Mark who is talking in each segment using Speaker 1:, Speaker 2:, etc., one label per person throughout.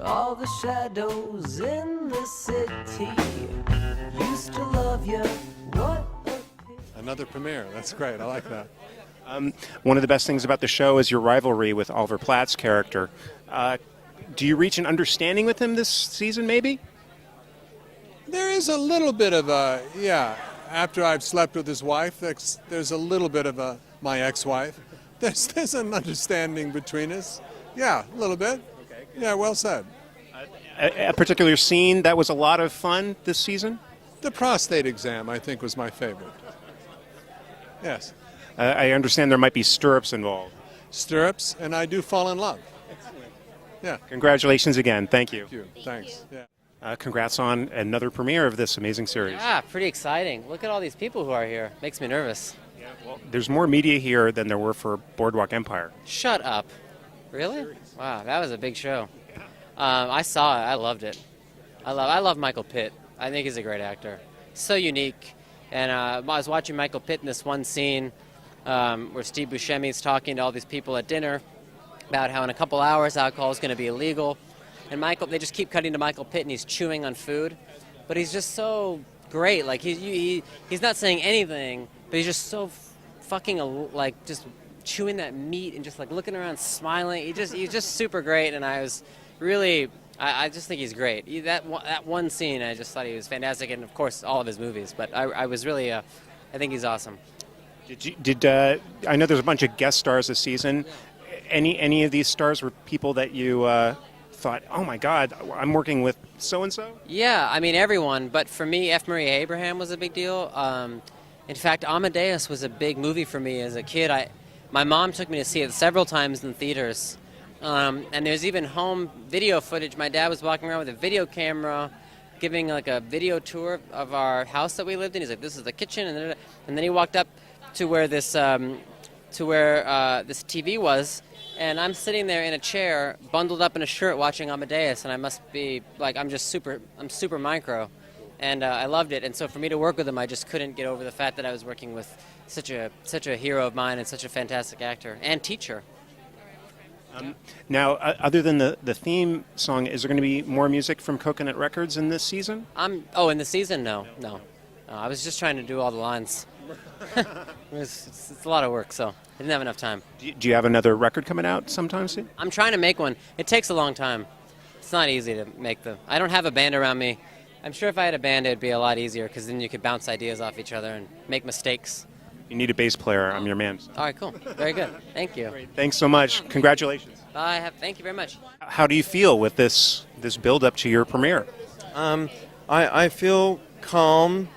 Speaker 1: All the shadows in the city used to love you. What a pity.
Speaker 2: Another premiere. That's great. I like that.
Speaker 3: One of the best things about the show is your rivalry with Oliver Platt's character. Do you reach an understanding with him this season, maybe?
Speaker 2: There is a little bit of a, after I've slept with his wife, there's a little bit of my ex-wife. There's an understanding between us. Yeah, a little bit. Yeah, well said.
Speaker 3: A particular scene that was a lot of fun this season?
Speaker 2: The prostate exam, I think, was my favorite. Yes.
Speaker 3: I understand there might be stirrups involved.
Speaker 2: Stirrups, and I do fall in love. Yeah.
Speaker 3: Congratulations again. Thank you.
Speaker 2: Thank you. Thanks. Yeah.
Speaker 3: Congrats on another premiere of this amazing series.
Speaker 4: Yeah, pretty exciting. Look at all these people who are here. Makes me nervous.
Speaker 3: Yeah, well, there's more media here than there were for Boardwalk Empire.
Speaker 4: Shut up. Really? Wow, that was a big show. I saw it. I loved it. I love Michael Pitt. I think he's a great actor. So unique. And I was watching Michael Pitt in this one scene where Steve Buscemi's talking to all these people at dinner about how in a couple hours alcohol is going to be illegal. And they just keep cutting to Michael Pitt, and he's chewing on food. But he's just so great. Like, he's not saying anything, but he's just so fucking, like, just chewing that meat and just, like, looking around smiling. He's just super great, and I was really, I just think he's great. That one scene, I just thought he was fantastic, and, of course, all of his movies. But I was really, I think he's awesome.
Speaker 3: I know there's a bunch of guest stars this season. Any of these stars were people that you thought, oh my God, I'm working with so-and-so?
Speaker 4: Yeah, I mean, everyone. But for me, F. Murray Abraham was a big deal. In fact, Amadeus was a big movie for me as a kid. My mom took me to see it several times in theaters. And there's even home video footage. My dad was walking around with a video camera, giving like a video tour of our house that we lived in. He's like, this is the kitchen. And then he walked up to where this TV was. And I'm sitting there in a chair, bundled up in a shirt, watching Amadeus, and I must be like, I'm super micro, and I loved it. And so for me to work with him, I just couldn't get over the fact that I was working with such a hero of mine and such a fantastic actor and teacher.
Speaker 3: Now, other than the theme song, is there going to be more music from Coconut Records in this season?
Speaker 4: In the season, no. I was just trying to do all the lines. It's a lot of work, so I didn't have enough time.
Speaker 3: Do you have another record coming out sometime soon?
Speaker 4: I'm trying to make one. It takes a long time. It's not easy to make I don't have a band around me. I'm sure if I had a band, it'd be a lot easier because then you could bounce ideas off each other and make mistakes.
Speaker 3: You need a bass player. I'm your man.
Speaker 4: All right, cool. Very good. Thank you.
Speaker 3: Great. Thanks so much. Congratulations.
Speaker 4: Bye. Thank you very much.
Speaker 3: How do you feel with this build-up to your premiere?
Speaker 5: I feel calm,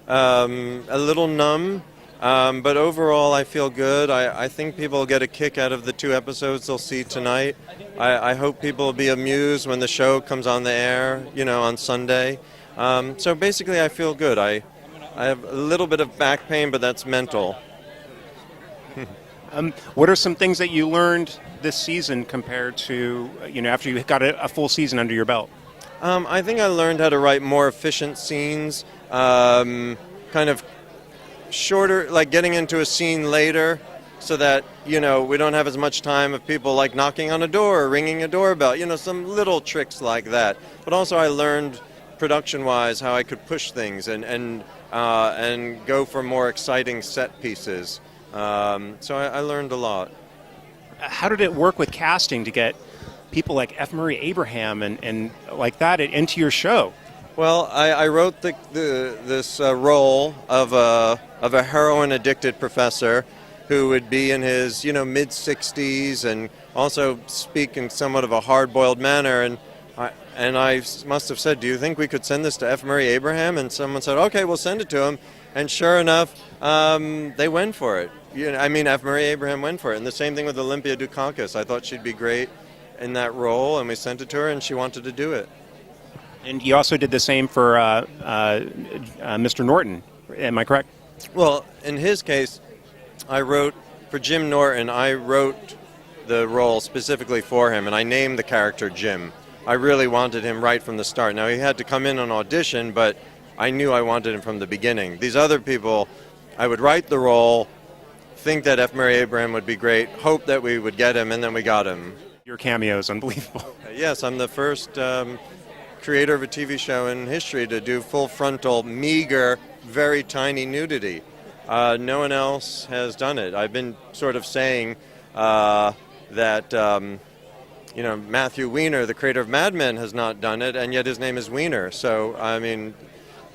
Speaker 5: a little numb. But overall, I feel good. I think people will get a kick out of the 2 episodes they'll see tonight. I hope people will be amused when the show comes on the air, on Sunday. So basically, I feel good. I have a little bit of back pain, but that's mental.
Speaker 3: What are some things that you learned this season compared to, after you got a full season under your belt?
Speaker 5: I think I learned how to write more efficient scenes, kind of shorter, like getting into a scene later so that, we don't have as much time of people like knocking on a door or ringing a doorbell, some little tricks like that. But also I learned production-wise how I could push things and go for more exciting set pieces. So I learned a lot.
Speaker 3: How did it work with casting to get people like F. Murray Abraham and like that into your show?
Speaker 5: Well, I wrote this role of a heroin-addicted professor who would be in his mid-60s and also speak in somewhat of a hard-boiled manner. And I must have said, do you think we could send this to F. Murray Abraham? And someone said, okay, we'll send it to him. And sure enough, they went for it. F. Murray Abraham went for it. And the same thing with Olympia Dukakis. I thought she'd be great in that role, and we sent it to her, and she wanted to do it.
Speaker 3: And you also did the same for Mr. Norton. Am I correct?
Speaker 5: Well, in his case, for Jim Norton, I wrote the role specifically for him, and I named the character Jim. I really wanted him right from the start. Now, he had to come in on audition, but I knew I wanted him from the beginning. These other people, I would write the role, think that F. Murray Abraham would be great, hope that we would get him, and then we got him.
Speaker 3: Your cameo is unbelievable.
Speaker 5: Yes, I'm the first creator of a TV show in history to do full frontal, meager, very tiny nudity. No one else has done it. I've been sort of saying that Matthew Weiner, the creator of Mad Men, has not done it, and yet his name is Weiner. So, I mean,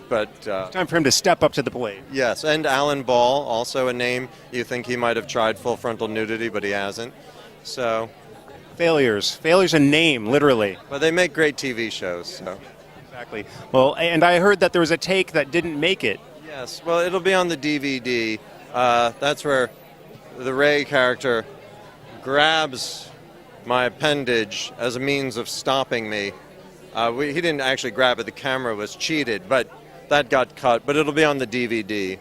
Speaker 5: but...
Speaker 3: Time for him to step up to the plate.
Speaker 5: Yes, and Alan Ball, also a name you think he might have tried full frontal nudity, but he hasn't. So...
Speaker 3: Failures in name, literally.
Speaker 5: But they make great TV shows, so...
Speaker 3: Exactly. Well, and I heard that there was a take that didn't make it.
Speaker 5: Yes, well, it'll be on the DVD. That's where the Ray character grabs my appendage as a means of stopping me. He didn't actually grab it, the camera was cheated, but that got cut, but it'll be on the DVD.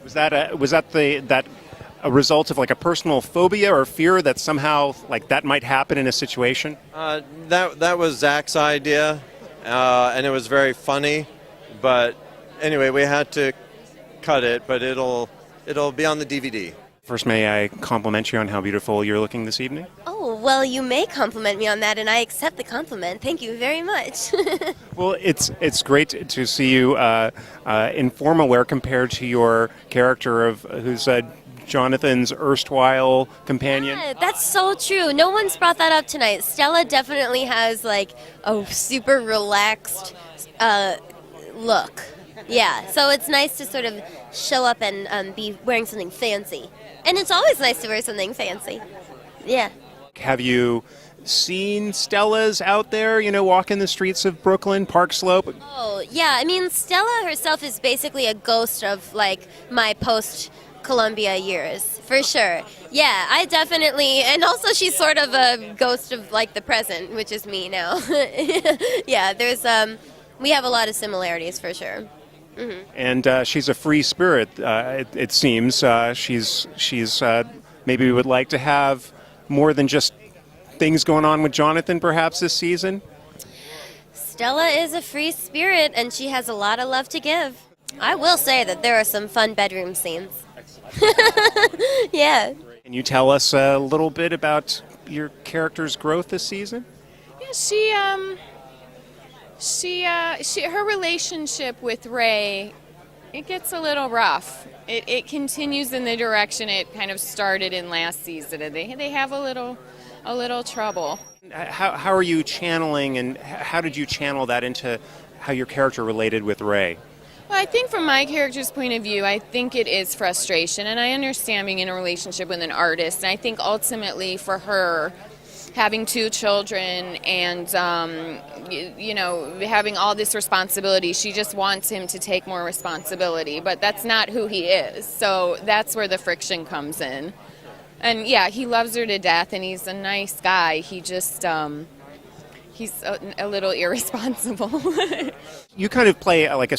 Speaker 3: Was that a result of like a personal phobia or fear that somehow like that might happen in a situation?
Speaker 5: That was Zach's idea, and it was very funny, but anyway, we had to cut it, but it'll be on the DVD.
Speaker 3: First, may I compliment you on how beautiful you're looking this evening?
Speaker 6: Oh, well, you may compliment me on that, and I accept the compliment. Thank you very much.
Speaker 3: Well, it's great to see you in formal wear compared to your character who's Jonathan's erstwhile companion.
Speaker 6: Yeah, that's so true. No one's brought that up tonight. Stella definitely has, like, a super relaxed look. Yeah, so it's nice to sort of show up and be wearing something fancy. And it's always nice to wear something fancy. Yeah.
Speaker 3: Have you seen Stellas out there, walking the streets of Brooklyn, Park Slope?
Speaker 6: Oh, yeah. I mean, Stella herself is basically a ghost of, like, my post-Columbia years, for sure. Yeah, I definitely, and also she's sort of a ghost of, like, the present, which is me now. Yeah, we have a lot of similarities, for sure. Mm-hmm.
Speaker 3: And she's a free spirit, it seems. She's maybe would like to have more than just things going on with Jonathan, perhaps, this season?
Speaker 6: Stella is a free spirit, and she has a lot of love to give. I will say that there are some fun bedroom scenes. Yeah.
Speaker 3: Can you tell us a little bit about your character's growth this season?
Speaker 7: Yeah, her relationship with Ray, it gets a little rough. It continues in the direction it kind of started in last season, and they have a little trouble.
Speaker 3: How are you channeling, and how did you channel that into how your character related with Ray?
Speaker 7: Well, I think from my character's point of view, I think it is frustration, and I understand being in a relationship with an artist, and I think ultimately for her, having 2 children and, having all this responsibility, she just wants him to take more responsibility, but that's not who he is, so that's where the friction comes in. And yeah, he loves her to death, and he's a nice guy, he just, he's a little irresponsible.
Speaker 3: You kind of play like a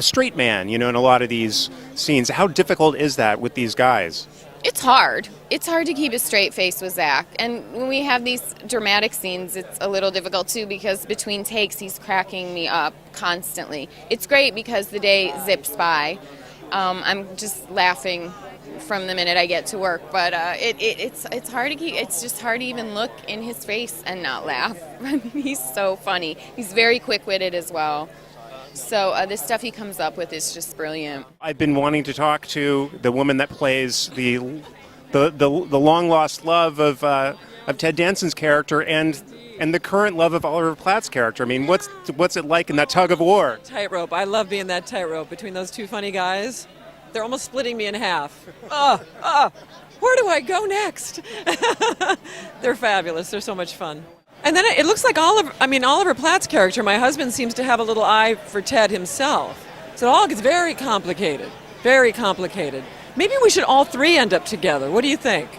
Speaker 3: straight man, in a lot of these scenes. How difficult is that with these guys?
Speaker 7: It's hard. It's hard to keep a straight face with Zach. And when we have these dramatic scenes, it's a little difficult too, because between takes, he's cracking me up constantly. It's great because the day zips by. I'm just laughing from the minute I get to work, but it's hard to keep. It's just hard to even look in his face and not laugh. He's so funny. He's very quick-witted as well. So the stuff he comes up with is just brilliant.
Speaker 3: I've been wanting to talk to the woman that plays the long lost love of Ted Danson's character and the current love of Oliver Platt's character. I mean, what's it like in that tug of war?
Speaker 8: Tightrope. I love being that tightrope between those 2 funny guys. They're almost splitting me in half. Where do I go next? They're fabulous. They're so much fun. And then it looks like Oliver Platt's character, my husband, seems to have a little eye for Ted himself. So it all gets very complicated. Very complicated. Maybe we should all 3 end up together. What do you think?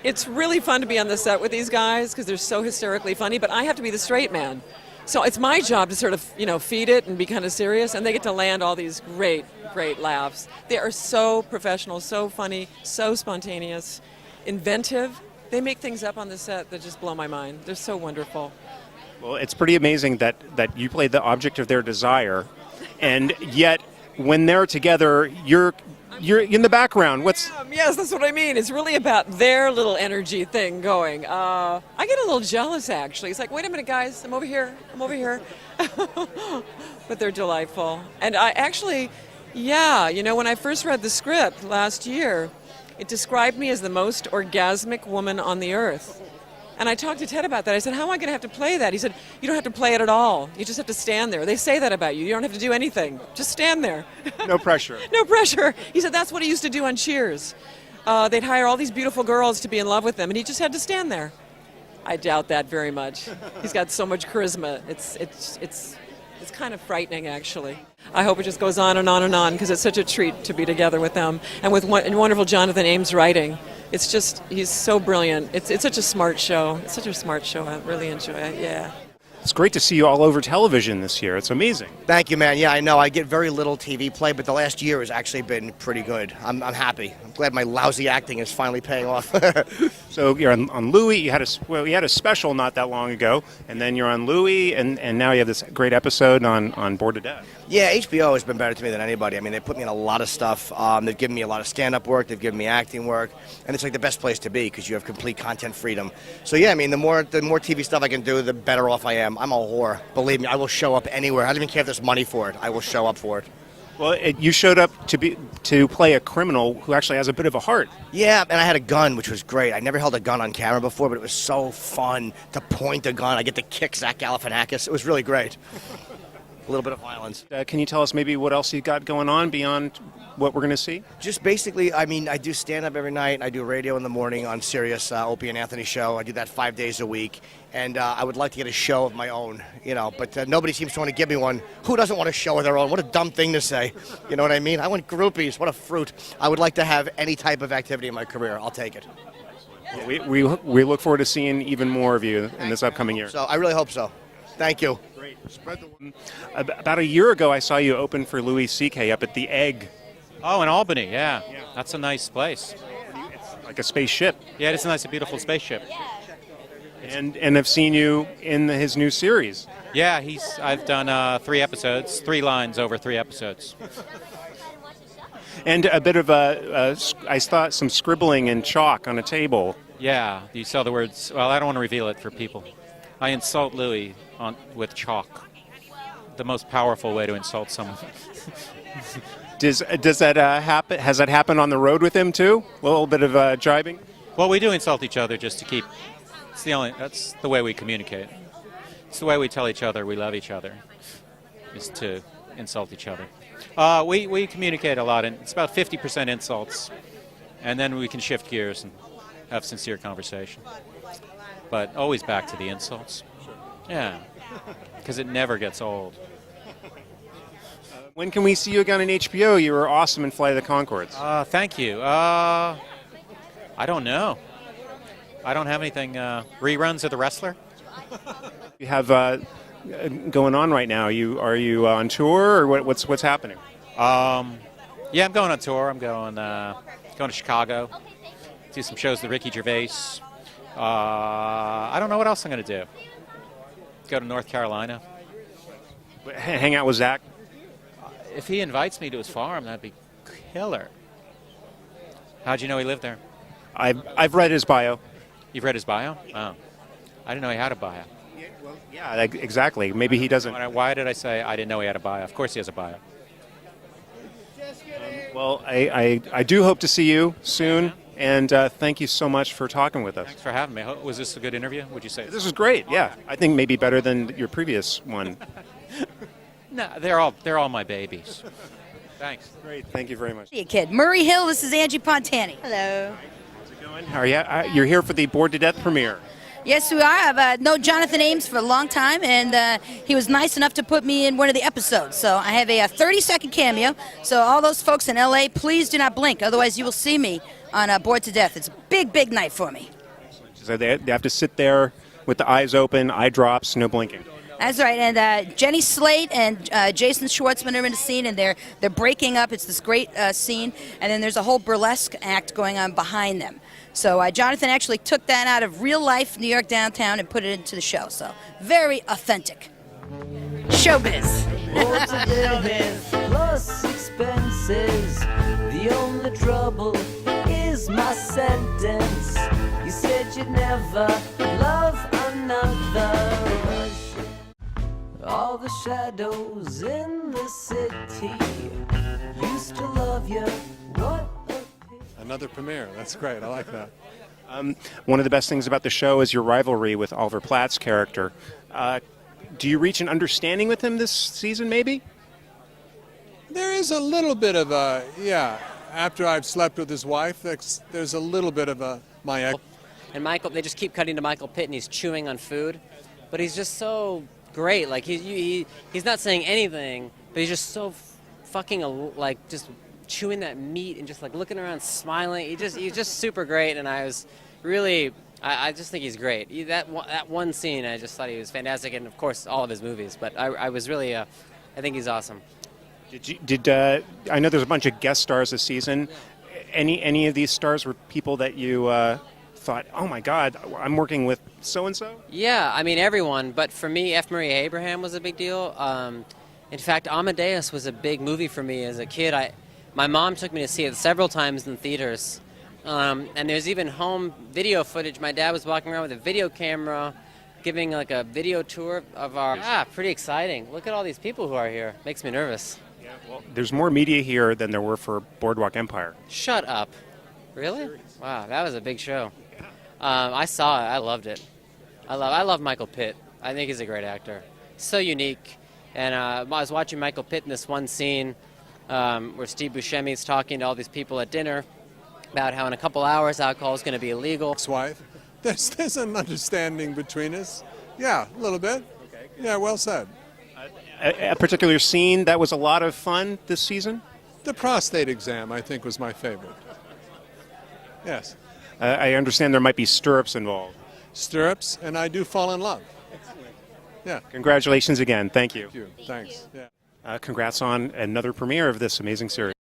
Speaker 8: It's really fun to be on the set with these guys because they're so hysterically funny, but I have to be the straight man. So it's my job to sort of, feed it and be kind of serious, and they get to land all these great, great laughs. They are so professional, so funny, so spontaneous, inventive. They make things up on the set that just blow my mind. They're so wonderful.
Speaker 3: Well, it's pretty amazing that you play the object of their desire, and yet when they're together, you're you're in the background. What's
Speaker 8: Yes, that's what I mean. It's really about their little energy thing going. I get a little jealous, actually. It's like, wait a minute, guys, I'm over here. But they're delightful. And I actually, when I first read the script last year, it described me as the most orgasmic woman on the earth. And I talked to Ted about that. I said, how am I going to have to play that? He said, you don't have to play it at all. You just have to stand there. They say that about you. You don't have to do anything. Just stand there.
Speaker 3: no pressure?
Speaker 8: No pressure. He said that's what he used to do on Cheers. They'd hire all these beautiful girls to be in love with them, and he just had to stand there. I doubt that very much. He's got so much charisma. It's kind of frightening, actually. I hope it just goes on and on and on, because it's such a treat to be together with them. And with wonderful Jonathan Ames writing. It's just, he's so brilliant. It's such a smart show. It's such a smart show. I really enjoy it, yeah.
Speaker 3: It's great to see you all over television this year. It's amazing.
Speaker 9: Thank you, man. Yeah, I know. I get very little TV play, but the last year has actually been pretty good. I'm happy. I'm glad my lousy acting is finally paying off.
Speaker 3: So you're on Louie. You had a special not that long ago, and then you're on Louie, and now you have this great episode on Bored to Death.
Speaker 9: Yeah, HBO has been better to me than anybody. I mean, they put me in a lot of stuff. They've given me a lot of stand-up work. They've given me acting work, and it's like the best place to be because you have complete content freedom. So yeah, I mean, the more TV stuff I can do, the better off I am. I'm a whore. Believe me, I will show up anywhere. I don't even care if there's money for it. I will show up for it.
Speaker 3: Well, you showed up to play a criminal who actually has a bit of a heart.
Speaker 9: Yeah, and I had a gun, which was great. I never held a gun on camera before, but it was so fun to point a gun. I get to kick Zach Galifianakis. It was really great. A little bit of violence.
Speaker 3: Can you tell us maybe what else you got going on beyond what we're going to see?
Speaker 9: Just basically, I mean, I do stand-up every night. I do radio in the morning on Sirius, Opie and Anthony show. I do that 5 days a week. And I would like to get a show of my own, but nobody seems to want to give me one. Who doesn't want a show of their own? What a dumb thing to say. You know what I mean? I want groupies. What a fruit. I would like to have any type of activity in my career. I'll take it.
Speaker 3: We look forward to seeing even more of you in this upcoming year.
Speaker 9: So I really hope so. Thank you.
Speaker 3: Great. About a year ago, I saw you open for Louis C.K. up at the Egg.
Speaker 10: Oh, in Albany, yeah. That's a nice place.
Speaker 3: It's like a spaceship.
Speaker 10: Yeah, it's a nice, beautiful spaceship.
Speaker 3: And I've seen you in his new series.
Speaker 10: Yeah, I've done 3 episodes, 3 lines over 3 episodes.
Speaker 3: And a bit of I thought some scribbling in chalk on a table.
Speaker 10: Yeah, you saw the words. Well, I don't want to reveal it for people. I insult Louis with chalk. The most powerful way to insult someone.
Speaker 3: Does that happen? Has that happened on the road with him too? A little bit of jibing.
Speaker 10: Well, we do insult each other just to keep. That's the way we communicate. It's the way we tell each other we love each other. Is to insult each other. We communicate a lot, and it's about 50% insults, and then we can shift gears and have sincere conversation. But always back to the insults. Yeah, because it never gets old.
Speaker 3: When can we see you again on HBO? You were awesome in Flight of the Conchords.
Speaker 10: Thank you. I don't know. I don't have anything. Reruns of The Wrestler?
Speaker 3: You have going on right now. Are you on tour or what's happening?
Speaker 10: Yeah, I'm going on tour. I'm going to Chicago, do some shows with Ricky Gervais. I don't know what else I'm going to do. Go to North Carolina.
Speaker 3: Hang out with Zach?
Speaker 10: If he invites me to his farm, that'd be killer. How'd you know he lived there?
Speaker 3: I've read his bio.
Speaker 10: You've read his bio? Oh. I didn't know he had a bio.
Speaker 3: Yeah, exactly. Maybe he doesn't.
Speaker 10: Why did I say I didn't know he had a bio? Of course he has a bio.
Speaker 3: Well, I do hope to see you soon, and thank you so much for talking with us.
Speaker 10: Thanks for having me. Was this a good interview? Would you say?
Speaker 3: This was great, yeah. I think maybe better than your previous one.
Speaker 10: No, they're all my babies. Thanks.
Speaker 3: Great, thank you very much.
Speaker 11: Hey, kid. Murray Hill, this is Angie Pontani. Hello.
Speaker 3: How's it going? How are you? You're here for the Bored to Death premiere.
Speaker 11: Yes, we are. I've known Jonathan Ames for a long time, and he was nice enough to put me in one of the episodes. So I have a 30-second cameo. So all those folks in L.A., please do not blink. Otherwise, you will see me on Bored to Death. It's a big, big night for me.
Speaker 3: So they have to sit there with the eyes open, eye drops, no blinking.
Speaker 11: That's right, and Jenny Slate and Jason Schwartzman are in the scene, and they're breaking up. It's this great scene, and then there's a whole burlesque act going on behind them. So Jonathan actually took that out of real life New York downtown and put it into the show. So very authentic. Showbiz.
Speaker 1: Bored to death, plus expense. sentences. The only trouble is my sentence. You said you'd never love another. All the shadows in the city used to love you. What a pity.
Speaker 2: Another premiere. That's great. I like that.
Speaker 3: One of the best things about the show is your rivalry with Oliver Platt's character. Do you reach an understanding with him this season, maybe?
Speaker 2: There is a little bit of a, yeah, after I've slept with his wife, there's a little bit of a, my ex.
Speaker 4: And Michael, they just keep cutting to Michael Pitt, and he's chewing on food, but he's just so great. Like he's not saying anything, but he's just so fucking like just chewing that meat and just like looking around, smiling. He's just super great, and I was really, I just think he's great. That one scene, I just thought he was fantastic, and of course all of his movies. But I was really, I think he's awesome.
Speaker 3: I know there's a bunch of guest stars this season. Any of these stars were people that you thought, oh my God, I'm working with so and so?
Speaker 4: Yeah, I mean everyone, but for me, F. Murray Abraham was a big deal. In fact, Amadeus was a big movie for me as a kid. My mom took me to see it several times in theaters, and there's even home video footage. My dad was walking around with a video camera, giving like a video tour of our. Yeah, pretty exciting. Look at all these people who are here. Makes me nervous.
Speaker 3: Yeah, well, there's more media here than there were for Boardwalk Empire.
Speaker 4: Shut up. Really? Wow, that was a big show. I saw it. I loved it. I love Michael Pitt. I think he's a great actor. So unique. And I was watching Michael Pitt in this one scene where Steve Buscemi's talking to all these people at dinner about how in a couple hours alcohol is going to be illegal.
Speaker 2: Ex-wife. There's an understanding between us. Yeah, a little bit. Okay. Yeah, well said.
Speaker 3: A particular scene that was a lot of fun this season?
Speaker 2: The prostate exam, I think, was my favorite. Yes.
Speaker 3: I understand there might be stirrups involved.
Speaker 2: Stirrups, and I do fall in love. Yeah.
Speaker 3: Congratulations again. Thank you.
Speaker 2: Thank you. Thanks. Yeah.
Speaker 3: Congrats on another premiere of this amazing series.